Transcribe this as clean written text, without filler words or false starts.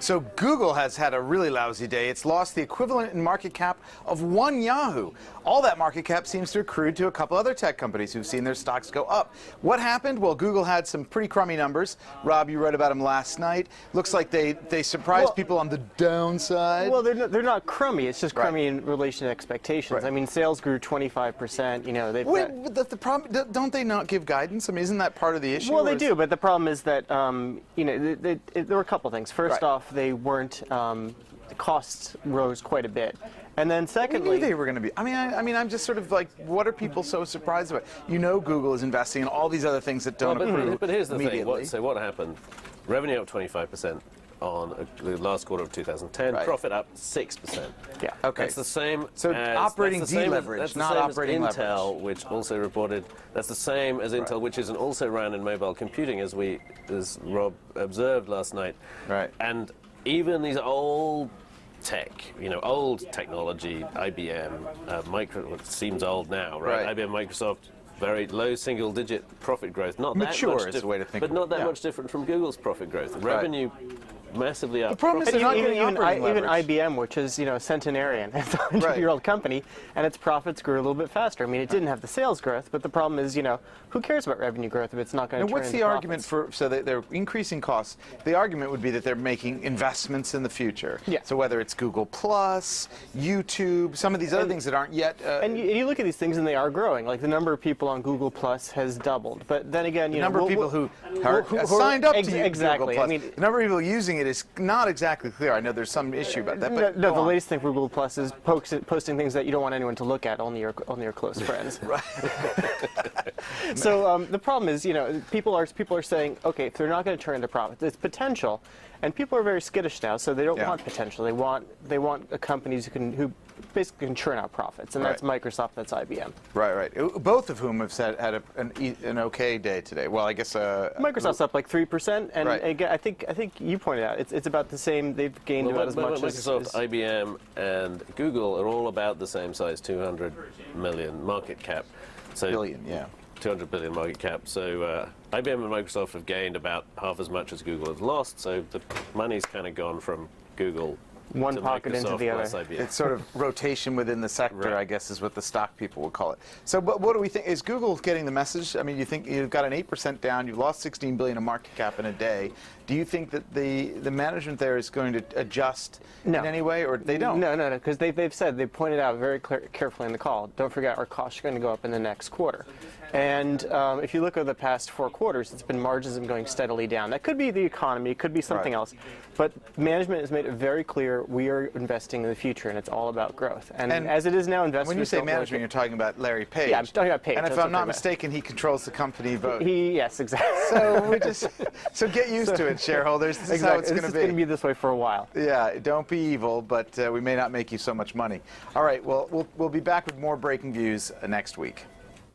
So Google has had a really lousy day. It's lost the equivalent in market cap of one Yahoo. All that market cap seems to accrue to a couple other tech companies who've seen their stocks go up. What happened? Well, Google had some pretty crummy numbers. Rob, you wrote about them last night. Looks like they surprised people on the downside. Well, they're not crummy. It's just crummy in relation to expectations. I mean, sales grew 25%. You know, but the problem, don't they not give guidance? I mean, isn't that part of the issue? Well, they do, but the problem is that you know, there were a couple things. First off, they weren't. The costs rose quite a bit. And then secondly, we knew they were going to be. I mean, I'm just sort of like, what are people so surprised about? You know, Google is investing in all these other things that don't accrue. But here's the immediately. thing. So what happened? Revenue up 25% on the last quarter of 2010. Profit up 6%. Yeah. Okay. That's the same. So operating deleverage, not operating leverage. Intel, which also reported. That's the same as Intel, which is also ran in mobile computing, as Rob observed last night. Right. And even these old tech, you know, old technology, IBM, it seems old now, right? IBM, Microsoft, very low single-digit profit growth. Not mature that much is the way to think but of it. not that much different from Google's profit growth. Revenue massively up. The problem is even IBM, which is, you know, a centenarian, it's a 100-year-old company, and its profits grew a little bit faster. I mean, it didn't have the sales growth, but the problem is, you know, who cares about revenue growth if it's not going to turn into what's the argument for, so they're increasing costs? The argument would be that they're making investments in the future. Yeah. So whether it's Google Plus, YouTube, some of these other things that aren't yet. And you look at these things and they are growing. Like the number of people on Google Plus has doubled. But then again, you know, the number of people who signed up to use exactly. Google Plus. I mean, the number of people using it is not exactly clear. I know there's some issue about that. But no, the latest thing for Google Plus is posting things that you don't want anyone to look at, only your close friends. Right. So the problem is, you know, people are saying, okay, if they're not going to turn into profit, it's potential, and people are very skittish now, so they don't want potential. They want companies who basically can churn out profits, and that's Microsoft, that's IBM. Right. Both of whom have had an okay day today. Well, I guess Microsoft's up like 3%, and again, I think you pointed out it's about the same. They've gained about as much Microsoft, as IBM, and Google are all about the same size, 200 million market cap. So billion, 200 billion market cap. So IBM and Microsoft have gained about half as much as Google has lost. So the money's kind of gone from Google one to pocket Microsoft into the other. IBM. It's sort of rotation within the sector, I guess, is what the stock people would call it. So, but what do we think? Is Google getting the message? I mean, you think you've got an 8% down, you've lost 16 billion in market cap in a day. Do you think that the management there is going to adjust in any way, or they don't? No, because they pointed out very carefully in the call, don't forget our costs are going to go up in the next quarter. And if you look at the past 4 quarters, it's been margins have been going steadily down. That could be the economy, it could be something else. But management has made it very clear we are investing in the future, and it's all about growth. And as it is now, investors. When you say management, you're talking about Larry Page. Yeah, I'm talking about Page. And if I'm not mistaken, he controls the company vote. Yes, exactly. So get used to it, shareholders. This is how it's going to be. This is going to be this way for a while. Yeah, don't be evil, but we may not make you so much money. All right, well, we'll be back with more breaking views next week.